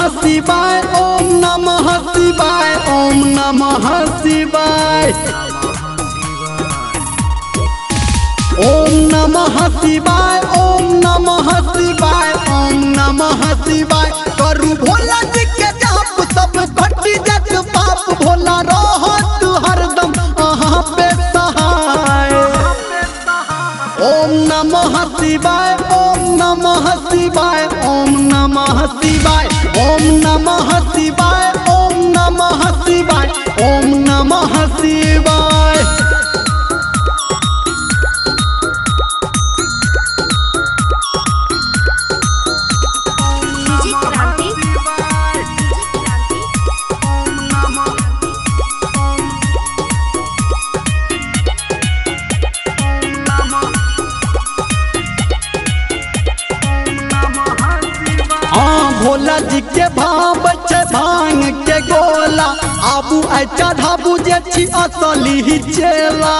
शिवाय, ओम नमः शिवाय, ओम नमः शिवाय, ओम नमः शिवाय, ओम नमः शिवाय, ओम नमः शिवाय। करू भोला जी के जाप सब घटी जग पाप, भोला रहो तू हरदम अहाँ पे सहाय। ओम नमः शिवाय, ओम नमः शिवाय, ओम नमः शिवाय, ओम नमः शिवाय, ओम नमः शिवाय, ओम नमः शिवाय। भोला जी के भाव छे भांग के गोला, आबू आई चढ़ाबू जे छी असली ही चेला।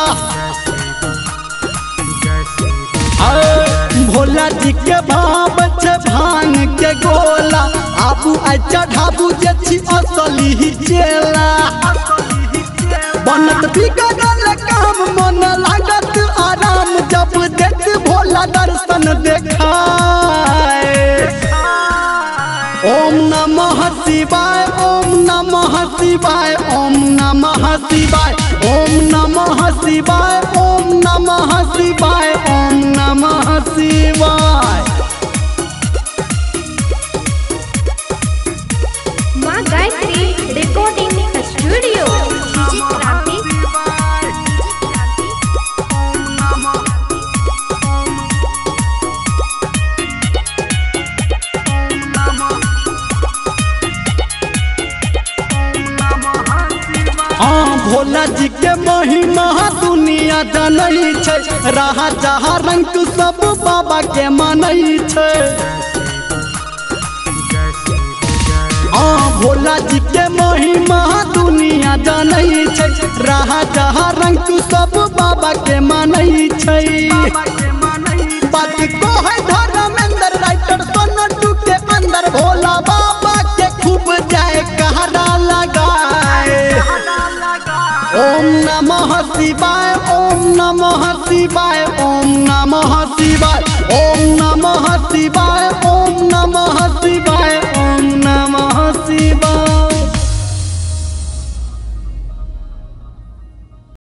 भोला जी के भाव छे भांग के गोला, आबू आई चढ़ाबू जे छी असली ही चेला। बनत बिगड़ल काम मन लागत आराम, जब देख भोला दर्शन देखाए। ओम नमः शिवाय, ओम नमः शिवाय, ओम नमः शिवाय, ओम नमः शिवाय, ओम नमः शिवाय, ओम नमः शिवाय। माँ गायत्री रिकॉर्डिंग स्टूडियो। भोला जी के महिमा दुनिया जानै छै, रहा जहाँ रंग सब बाबा के मानै छै। भोला जी के महिमा दुनिया जानै छै, रहा जहाँ रंग सब बाबा के मानै छै। बात को है धर्मेंद्र राइटर सोनू के अंदर, भोला बाबा के खूब जाए कहरा लगाए। ओम नमः शिवाय, ओम नमः शिवाय, ओम नमः शिवाय, ओम